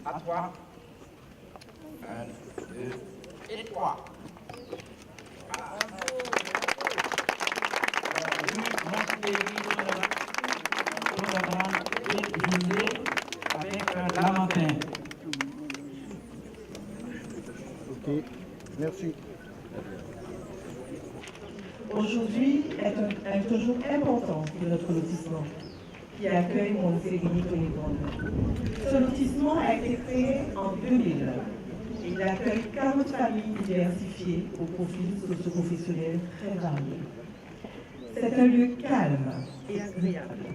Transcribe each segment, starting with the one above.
À toi. 1, 2 et 3. Avec Lamentin. Ok, merci. Aujourd'hui est un jour important de notre lotissement qui accueille Montsérigny Tony-Grande. Ce lotissement a été créé en 2000 et il accueille 40 familles diversifiées au profil socio-professionnel très varié. C'est un lieu calme et agréable,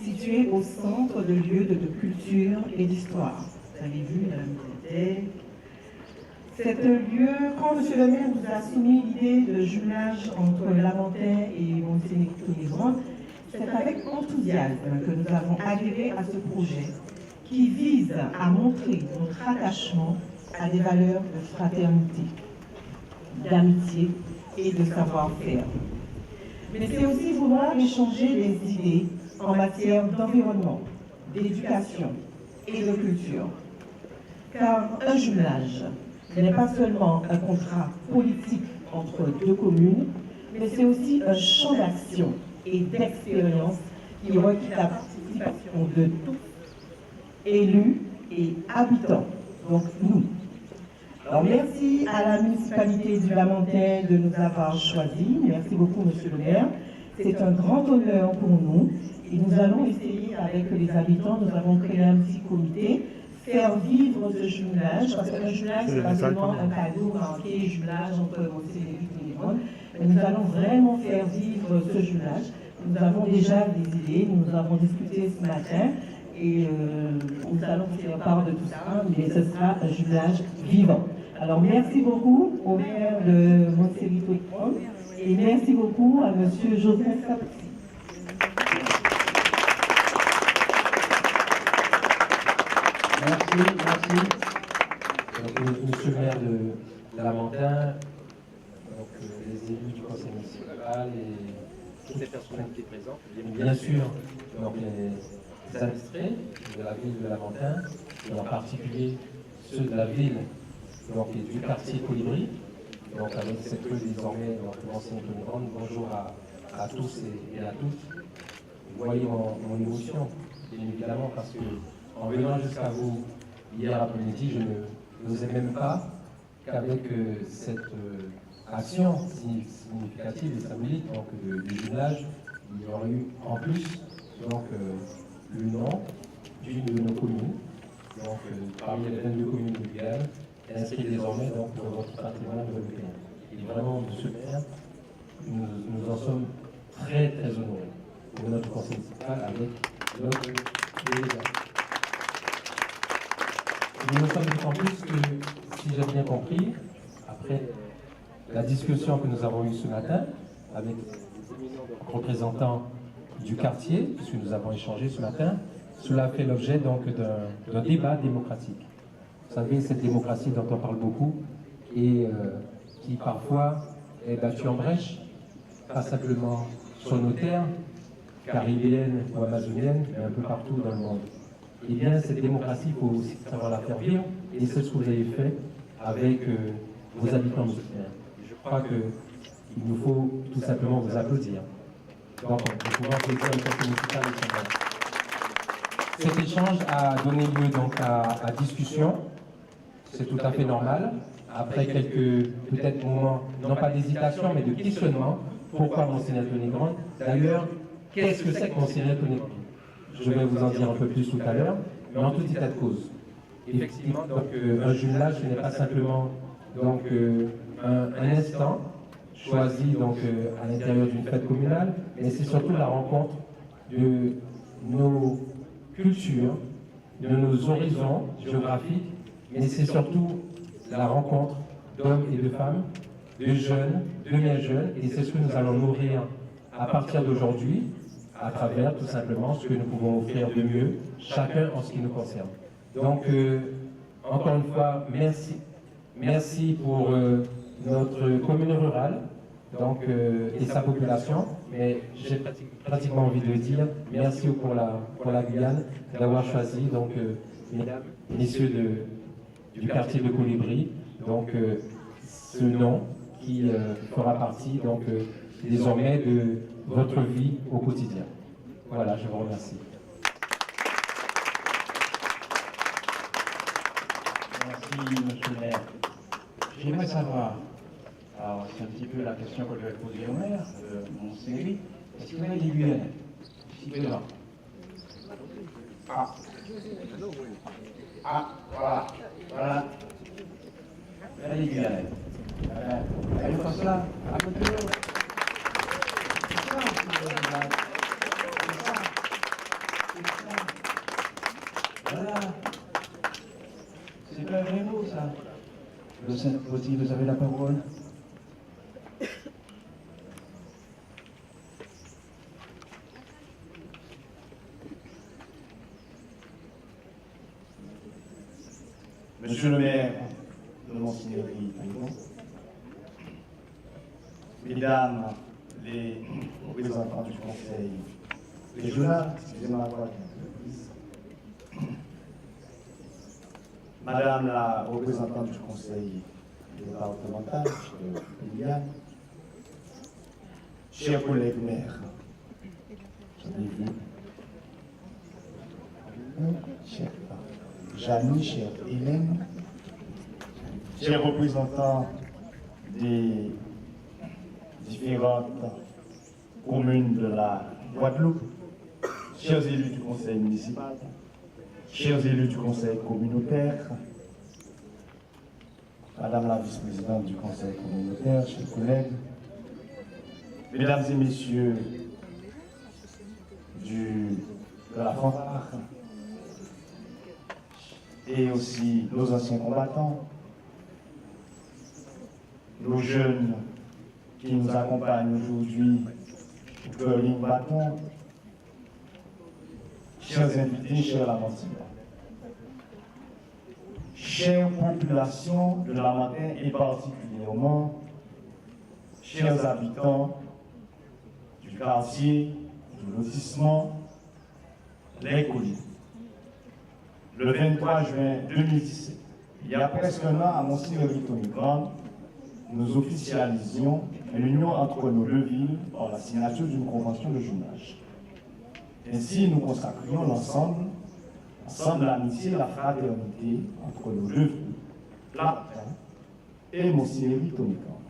situé au centre de lieux de culture et d'histoire. Vous avez vu la bibliothèque. C'est un lieu, quand M. le maire nous a soumis l'idée de jumelage entre Lamentin et Montsérigny-Tony-Grande, c'est avec enthousiasme que nous avons adhéré à ce projet qui vise à montrer notre attachement à des valeurs de fraternité, d'amitié et de savoir-faire. Mais c'est aussi vouloir échanger des idées en matière d'environnement, d'éducation et de culture. Car un jumelage n'est pas seulement un contrat politique entre deux communes, mais c'est aussi un champ d'action et d'expérience qui requiert la participation de tous, élus et habitants, donc nous. Alors merci à la municipalité du Lamentin de nous avoir choisis. Merci beaucoup, monsieur le maire. C'est un grand honneur pour nous et nous allons essayer avec les habitants, nous avons créé un petit comité, faire vivre ce jumelage, parce qu'un jumelage, c'est pas seulement un cadeau marqué jumelage entre Montsérigny et Tony-Grande, mais nous allons vraiment faire vivre ce jumelage. Nous avons déjà des idées, nous avons discuté ce matin et nous allons faire part de tout ça, mais ce sera un jumelage vivant. Alors merci beaucoup au maire de Montsérigny-Tony-Grande et merci beaucoup à monsieur Joseph Capsi. Merci. Donc, monsieur le maire de Lamentin, donc, les élus du conseil municipal et toutes les personnalités présentes, bien sûr donc, les administrés de la ville de Lamentin, et en particulier ceux de la ville donc, et du quartier Colibri, donc avec cette rue désormais Montsérigny-Tony-Grande. Bonjour à tous et à toutes. Vous voyez mon émotion, bien évidemment, parce que en venant jusqu'à vous hier après-midi, je n'osais même pas qu'avec cette action significative et symbolique donc, du jumelage, il y aurait eu en plus donc, le nom d'une de nos communes, donc parmi les 22 communes de Guyane, inscrit désormais donc, dans votre patrimoine européen. Et vraiment, monsieur le maire, nous en sommes très honorés de notre conseil municipal avec notre délégation. Nous ne sommes d'autant plus que, si j'ai bien compris, après la discussion que nous avons eue ce matin avec les représentants du quartier, puisque nous avons échangé ce matin, cela fait l'objet donc d'un débat démocratique. Vous savez, cette démocratie dont on parle beaucoup et qui parfois est battue en brèche, pas simplement sur nos terres, caribéennes ou amazoniennes, mais un peu partout dans le monde. Eh bien, cette démocratie, il faut aussi savoir la faire vivre, et c'est ce que vous avez fait avec vos habitants musulmans. Je crois qu'il nous faut tout simplement vous applaudir. Donc, pour pouvoir applaudir le conseil municipal de Saint-Denis. Cet échange a donné lieu donc à discussion, c'est tout à fait normal, après quelques peut-être moments, non pas d'hésitation, mais de questionnement. Pourquoi Montsérigny-Tony-Grande? D'ailleurs, qu'est-ce que c'est que Montsérigny-Tony-Grande? Je vais vous en dire un peu plus tout à l'heure, mais en tout état de cause. Effectivement, donc, un jumelage, ce n'est pas simplement donc, un instant choisi donc, à l'intérieur d'une fête communale, mais c'est surtout la rencontre de nos cultures, de nos horizons géographiques, mais c'est surtout la rencontre d'hommes et de femmes, de jeunes, de bien jeunes, et c'est ce que nous allons nourrir à partir d'aujourd'hui, à travers tout simplement ce que nous pouvons offrir de mieux, chacun en ce qui nous concerne. Donc, encore une fois, merci. Merci pour notre commune rurale, donc, et sa population. Mais j'ai pratiquement envie de dire merci pour la Guyane d'avoir choisi donc, mesdames, messieurs du quartier de Colibri, donc ce nom qui fera partie donc, désormais de votre vie au quotidien. Voilà, je vous remercie. Merci, monsieur le maire. J'aimerais savoir, alors c'est un petit peu la question que je vais poser au maire, mon série, est-ce qu'il y a des Guyanais ici présents? Voilà. Voilà. Il y a des Guyanais. Allez, on passe là, à côté de nous. Voilà. C'est pas un vrai mot, ça. Le Saint-Gauthier, vous avez la parole. Monsieur le maire de Monsignorerie, mesdames les représentants du conseil régional, excusez-moi la voix, madame la représentante du conseil départemental de Guyane, chers collègues maires, j'en ai vu, chers Janie, chère Hélène, chers représentants des différentes communes de la Guadeloupe, chers élus du conseil municipal, chers élus du conseil communautaire, madame la vice-présidente du conseil communautaire, chers collègues, mesdames et messieurs de la fanfare, et aussi nos anciens combattants, nos jeunes qui nous accompagnent aujourd'hui au curling bâton, chers invités, chers Lamentinois, chère population de Lamentin et particulièrement chers habitants du quartier, du lotissement, les collines. Le 23 juin 2017, il y a presque un an, à Monsignorerie-Tony-Grande, nous officialisions l'union entre nos deux villes par la signature d'une convention de jumelage. Ainsi, nous consacrions l'ensemble l'amitié et la fraternité entre nos deux villes, Lamentin et Monsignorerie-Tony-Grande.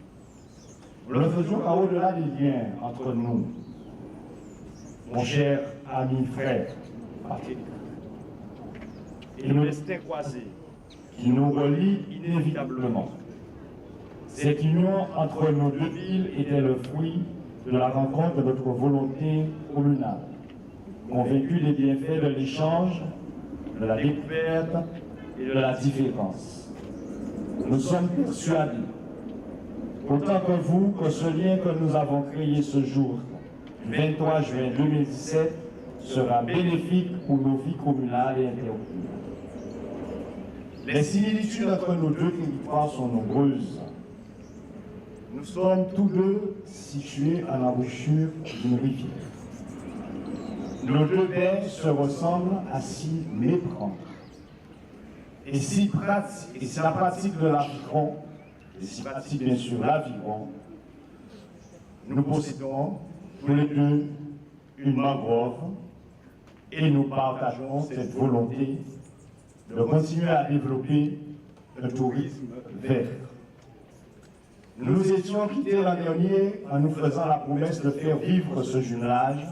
Nous le faisions car au-delà des liens entre nous, mon cher ami frère Patrick, et nos destins croisés qui nous relient inévitablement. Cette union entre nos deux villes était le fruit de la rencontre de notre volonté communale, convaincue des bienfaits de l'échange, de la découverte et de la différence. Nous sommes persuadés, autant que vous, que ce lien que nous avons créé ce jour, 23 juin 2017, sera bénéfique pour nos vies communales et intercommunales. Les similitudes entre nos deux territoires sont nombreuses. Nous sommes tous deux situés à l'embouchure d'une rivière. Nos deux bains se ressemblent à s'y méprendre. Et si la pratique de l'aviron, et si pratique bien sûr l'aviron, nous possédons tous les deux une mangrove et nous partageons cette volonté de continuer à développer un tourisme vert. Nous nous étions quittés l'an dernier en nous faisant la promesse de faire vivre ce jumelage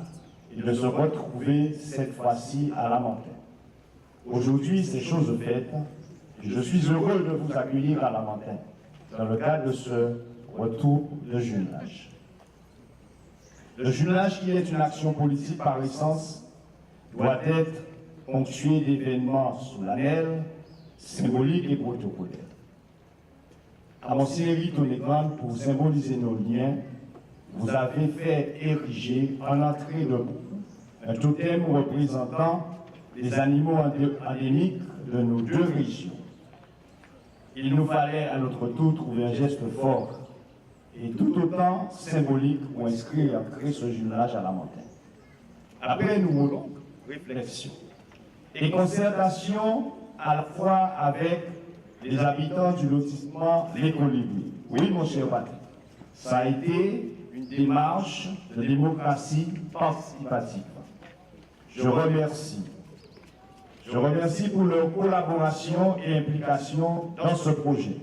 et de se retrouver cette fois-ci à Lamentin. Aujourd'hui, c'est chose faite et je suis heureux de vous accueillir à Lamentin dans le cadre de ce retour de jumelage. Le jumelage, qui est une action politique par essence, doit être ponctué d'événements solennels, symboliques et protocolaires. À Monsignorerie-Tony-Grande, pour symboliser nos liens, vous avez fait ériger en entrée de un totem représentant les animaux endémiques de nos deux régions. Il nous fallait à notre tour trouver un geste fort et tout autant symbolique pour inscrire et créer ce jumelage à la montagne. Après une longue réflexion et concertation à la fois avec les habitants du lotissement Les Colibris. Oui, mon cher Patrick, ça a été une démarche de démocratie participative. Je remercie pour leur collaboration et implication dans ce projet.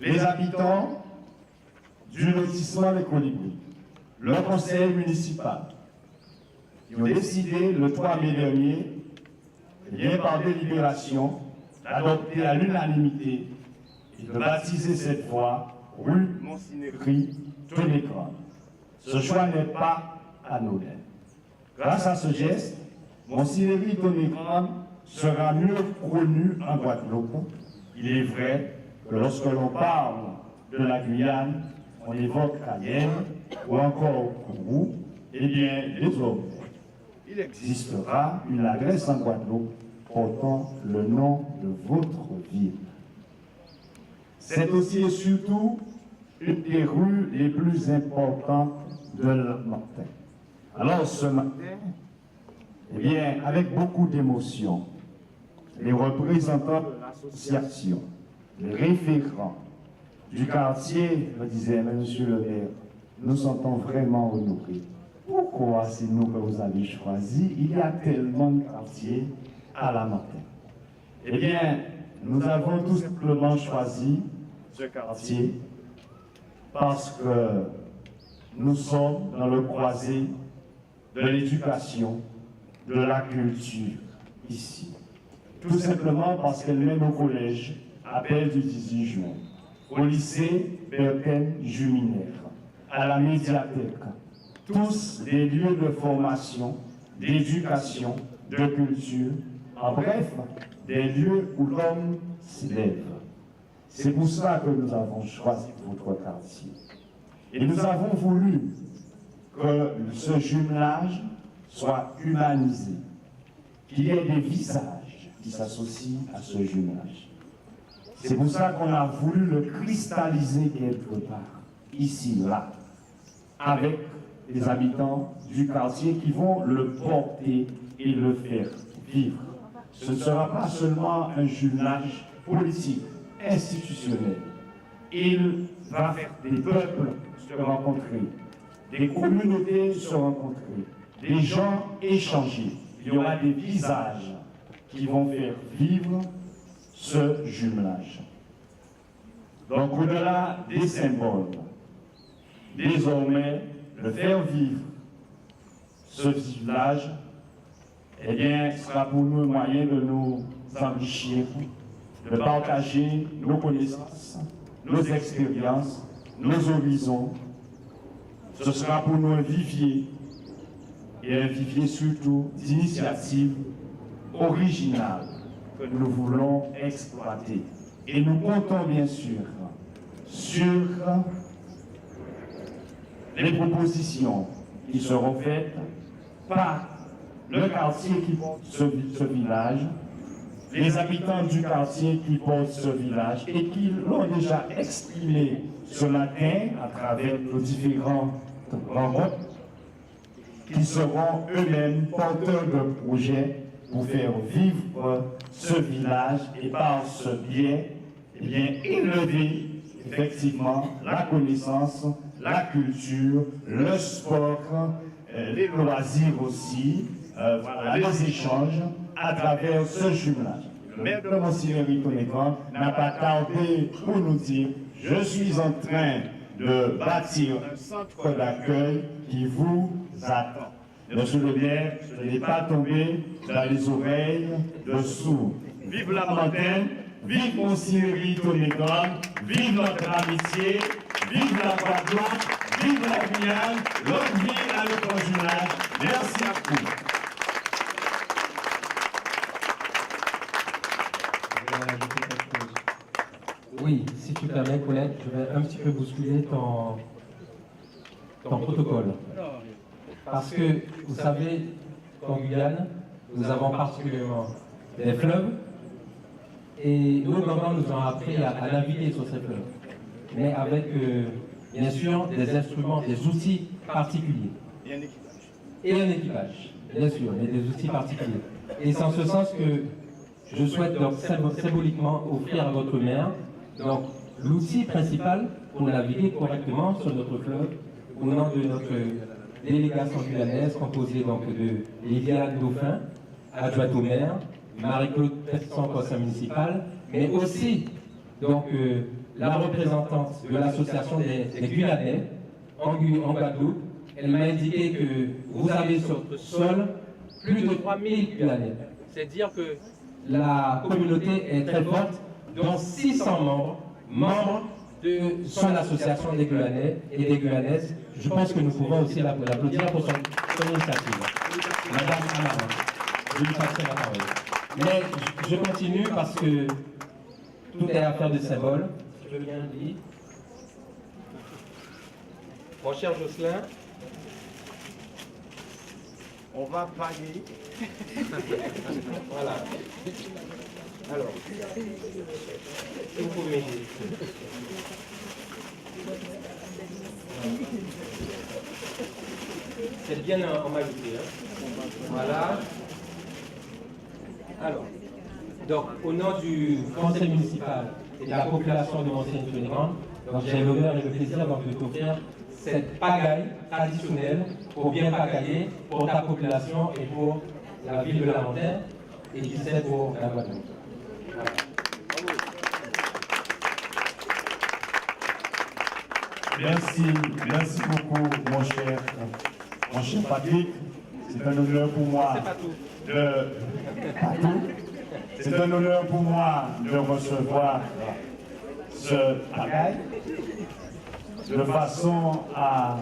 Les habitants du lotissement Les Colibris, le conseil municipal, qui ont décidé le 3 mai dernier, bien par délibération, d'adopter à l'unanimité et de baptiser cette voie rue Monsinéry Tonégran. Ce choix n'est pas anodin. Grâce à ce geste, Monsinéry Tonégran sera mieux connu en Guadeloupe. Il est vrai que lorsque l'on parle de la Guyane, on évoque Cayenne ou encore Kourou, eh bien, désormais, il existera une adresse en Guadeloupe portant le nom de votre ville. C'est aussi et surtout une des rues les plus importantes de la montagne. Alors ce matin, eh bien, avec beaucoup d'émotion, les représentants de l'association, les référents du quartier me disaient, monsieur le maire, nous sentons vraiment honorés. Pourquoi c'est nous que vous avez choisi? Il y a tellement de quartiers à la montagne. Eh bien, nous avons tout simplement choisi ce quartier parce que nous sommes dans le croisé de l'éducation, de la culture ici. Tout simplement parce qu'elle mène au collège, appel du 18 juin, au lycée Berken-Juminaire, à la médiathèque, tous des lieux de formation, d'éducation, de culture, en bref, des lieux où l'homme s'élève. C'est pour ça que nous avons choisi votre quartier. Et nous avons voulu que ce jumelage soit humanisé, qu'il y ait des visages qui s'associent à ce jumelage. C'est pour ça qu'on a voulu le cristalliser quelque part, ici, là, avec les habitants du quartier qui vont le porter et le faire vivre. Ce ne sera pas seulement un jumelage politique, institutionnel. Il va faire des peuples se rencontrer, des communautés se rencontrer, des gens échanger. Il y aura des visages qui vont faire vivre ce jumelage. Donc au-delà des symboles, désormais, de faire vivre ce village, eh bien, sera pour nous un moyen de nous enrichir, de partager nos connaissances, nos expériences, nos horizons. Ce sera pour nous un vivier, et un vivier surtout d'initiatives originales que nous voulons exploiter. Et nous comptons bien sûr sur les propositions qui seront faites par le quartier qui porte ce village, les habitants du quartier qui portent ce village et qui l'ont déjà exprimé ce matin à travers nos différentes rencontres, qui seront eux-mêmes porteurs de projets pour faire vivre ce village et par ce biais, eh bien, élever effectivement la connaissance, la culture, le sport, les loisirs aussi, voilà, les échanges à travers ce jumelage. Le maire de Monsinéry Tonégran n'a pas tardé pour nous dire « Je suis en train de bâtir un centre d'accueil qui vous attend ». Monsieur le maire, ce n'est pas tombé dans les oreilles de sourds. Vive la montagne, vive Monsinéry Tonégran, vive notre amitié, vive la Guadeloupe, vive la Guyane, longue vie à notre jumelage. Merci à vous. Oui, si tu permets, Colette, je vais un petit peu bousculer ton protocole. Parce que, vous savez, qu'en Guyane, nous avons particulièrement des fleuves, et nos grands-parents nous ont appris à naviguer sur ces fleuves. mais avec bien sûr des instruments, des outils particuliers. Et un équipage, bien sûr, mais des outils particuliers. Et c'est en ce sens que je souhaite donc symboliquement offrir à votre maire donc l'outil principal pour naviguer correctement sur notre fleuve au nom de notre délégation guyanaise composée donc de Lydiane Dauphin, adjointe au maire, Marie-Claude Pesson, conseil municipal, mais aussi donc la représentante de l'association des Guyanais en Guadeloupe. Elle m'a indiqué que vous avez sur votre sol plus de 3000 Guyanais. C'est-à-dire que la communauté est très forte, dont 600 membres de son association des Guyanais et des Guyanaises. Je pense que nous pouvons aussi l'applaudir pour son initiative. Madame Amara, je lui passerai la parole. Mais je continue parce que tout est affaire de symbole. Je viens de dire. Mon cher Jocelyn, On va payer. voilà. Alors, si vous pouvez m'aider. C'est bien en majuscule. Voilà. Alors, donc, au nom du conseil municipal et de la population de Mont-Saint-Antoine, j'ai l'honneur et le plaisir donc, de t'offrir cette pagaille traditionnelle pour bien pagailler pour ta population et pour la ville de la Montagne et qui sait pour la Guadeloupe. Voilà. Merci beaucoup, mon cher Patrick. C'est un honneur pour moi c'est un honneur pour moi de recevoir ce pagaille de façon à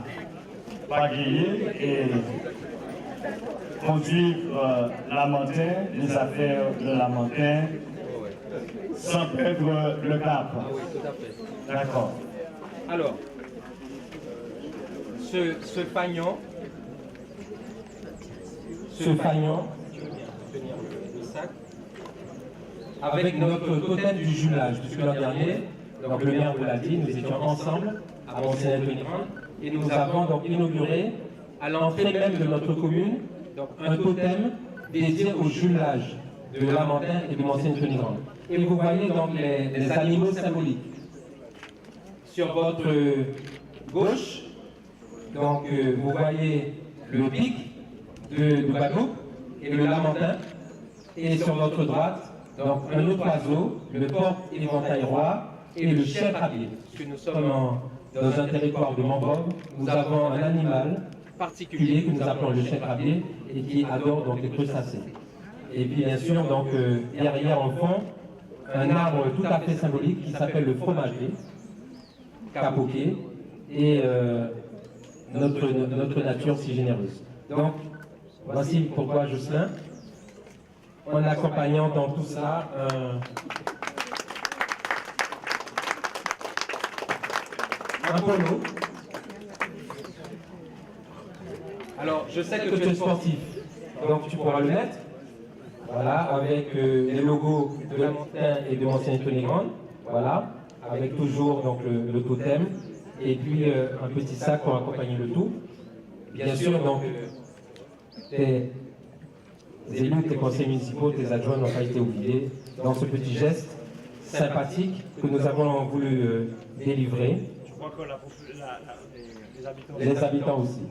pagayer et conduire la montagne, les affaires de la montagne, sans perdre le cap. Oui, tout à fait. D'accord. Alors, ce fagnon, tu veux bien tenir le sac, avec notre totem du jumelage, puisque l'an dernier, donc le maire vous l'a dit, nous étions ensemble à Mont-Saint-Antoine et nous avons donc inauguré à l'entrée même de notre commune donc un totem dédié au jumelage de la Montagne et de Mont-Saint-Antoine. Et vous voyez donc les animaux symboliques. Sur votre gauche, donc vous voyez le pic de Guadeloupe et le lamentin, et sur votre droite, donc un autre oiseau, le porc-éventail roi et le chien crabier. Puisque nous sommes dans un territoire de mangrove, nous avons un animal particulier que nous appelons le chien crabier et qui adore donc les crustacés. Et puis bien sûr, donc derrière en fond, un arbre tout à fait symbolique qui s'appelle le fromager, capoquet, et notre nature si généreuse. Donc, voici pourquoi Jocelyn, en accompagnant dans tout ça un polo. Alors, je sais que tu es sportif, donc tu pourras le mettre. Voilà, avec les logos de la Montagne et de Mont-Saint-Antoine, voilà, avec toujours donc le totem, et puis un petit sac pour accompagner le tout. Bien sûr, donc, tes élus, tes conseils municipaux, tes adjoints n'ont pas été oubliés dans ce petit geste sympathique que nous avons voulu délivrer. Je crois que Les habitants aussi.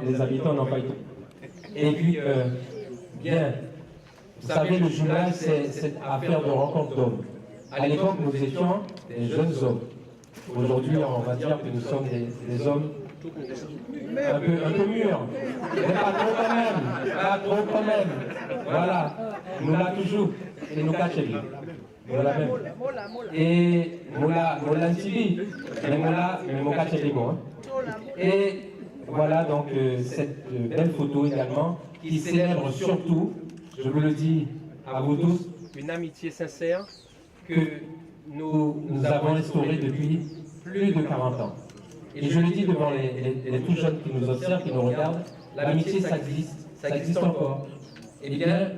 Les habitants n'ont pas été. Et puis, bien, vous savez, le jumelage, c'est affaire de rencontre d'hommes. À l'époque, nous étions des jeunes hommes. Aujourd'hui, on va dire que nous sommes des hommes un peu mûrs. Mais pas trop quand même. Pas trop quand même. Voilà. Nous l'a toujours. Et nous cachons bien. Voilà même. Et mola ntibi. Mais mola, mais mon cachons bien. Et voilà donc cette belle photo également qui célèbre surtout, je vous le dis à vous tous, une amitié sincère que nous avons instaurée depuis plus de 40 ans. Et je le dis devant les tout jeunes qui nous observent, qui nous regardent, l'amitié ça existe encore. Eh bien,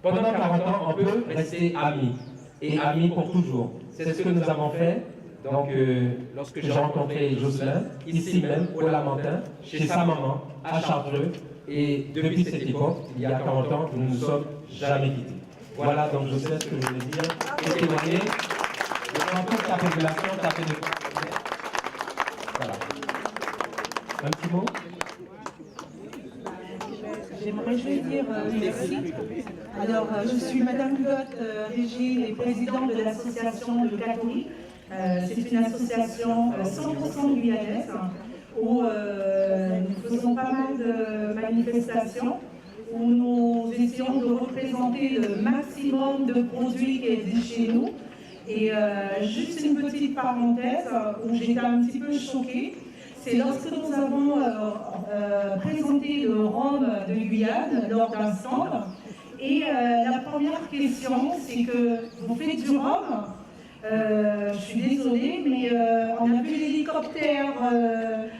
pendant 40 ans, on peut rester amis, et amis pour toujours. C'est ce que nous avons fait Donc, lorsque j'ai rencontré Jocelyn, ici même, au Lamentin, chez sa maman, à Chartreux, et depuis cette époque, il y a 40 ans, nous ne nous sommes jamais quittés. Voilà donc Jocelyn ce que je voulais dire, pour témoigner devant toute la population, ça fait de... Voilà. Un petit mot? J'aimerais juste dire merci. Alors, je suis Madame Hugotte Régine et présidente de l'association de catholiques. C'est une association 100% guyanaise où nous faisons pas mal de manifestations, où nous essayons de représenter le maximum de produits qui existent chez nous. Et juste une petite parenthèse où j'étais un petit peu choquée, c'est lorsque nous avons présenté le rhum de Guyane lors d'un stand. Et la première question, c'est que vous faites du rhum. Je suis désolée, mais on a vu l'hélicoptère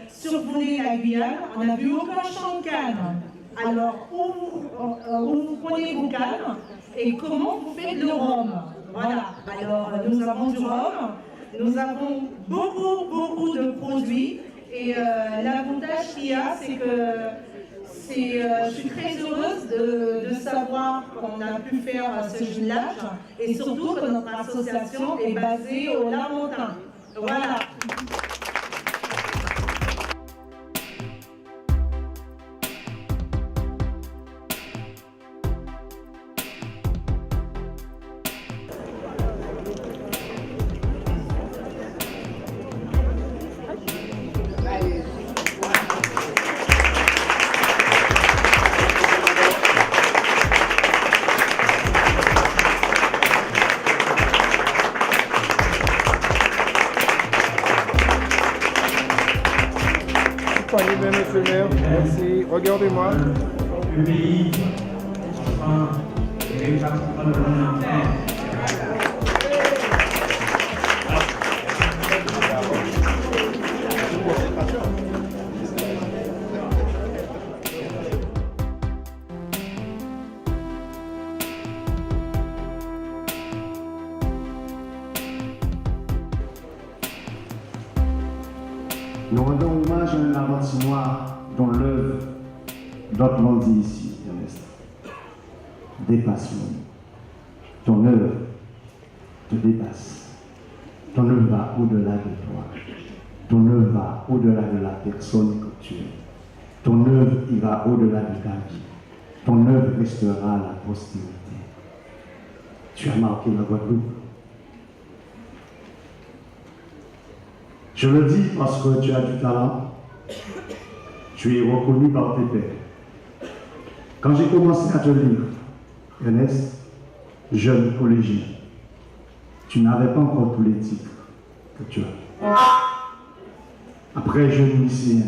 survoler la Guyane, on n'a vu aucun champ de canne. Alors, où vous prenez vos cannes et comment vous faites le rhum? Voilà, alors nous avons du rhum, nous avons beaucoup de produits et l'avantage qu'il y a, c'est que je suis très heureuse de savoir qu'on a pu faire ce jumelage et surtout que notre association est basée au Lamentin. Voilà. Monsieur le maire, merci. Regardez-moi. Le pays, et les Nous rendons hommage à un Laventinois dont l'œuvre, d'autres l'ont dit ici, Ernest, dépasse l'homme. Ton œuvre te dépasse. Ton œuvre va au-delà de toi. Ton œuvre va au-delà de la personne que tu es. Ton œuvre ira au-delà de ta vie. Ton œuvre restera à la postérité. Tu as marqué la Guadeloupe. Je le dis parce que tu as du talent, tu es reconnu par tes pairs. Quand j'ai commencé à te lire, Ernest, jeune collégien, tu n'avais pas encore tous les titres que tu as. Après, jeune lycéen,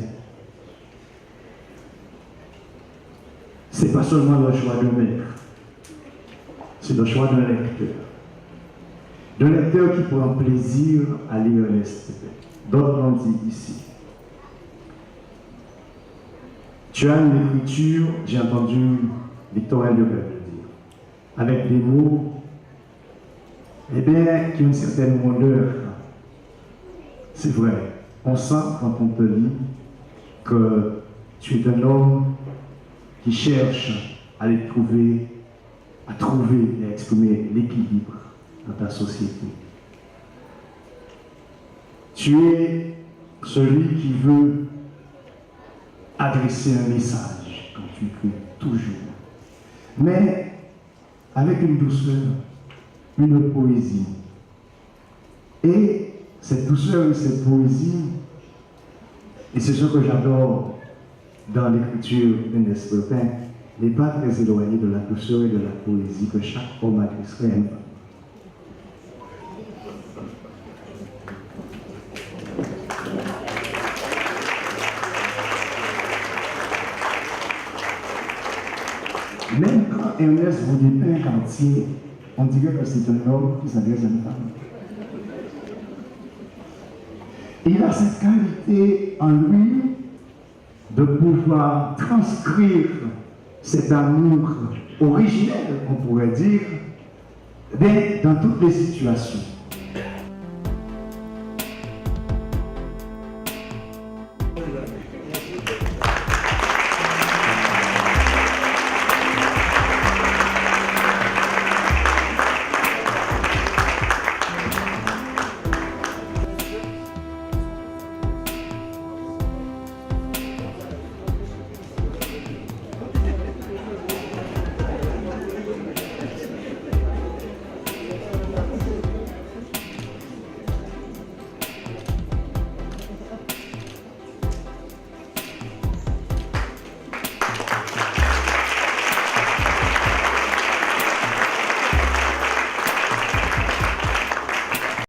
c'est pas seulement le choix d'un maître, c'est le choix d'un lecteur. D'un lecteur qui prend plaisir à lire Ernest. D'autres l'ont dit ici. Tu as une écriture, j'ai entendu Victorin Lebel le dire, avec des mots, eh bien, qui ont une certaine rondeur. C'est vrai, on sent quand on te lit que tu es un homme qui cherche à trouver et à exprimer l'équilibre dans ta société. Tu es celui qui veut adresser un message quand tu écris toujours, mais avec une douceur, une poésie. Et cette douceur et cette poésie, et c'est ce que j'adore dans l'écriture d'Ernest Pepin, n'est pas très éloigné de la douceur et de la poésie que chaque homme adresserait à une femme. Même quand Ernest vous dépeint un quartier, on dirait que c'est un homme qui s'adresse à une femme. Il a cette qualité en lui de pouvoir transcrire cet amour originel, on pourrait dire, dans toutes les situations.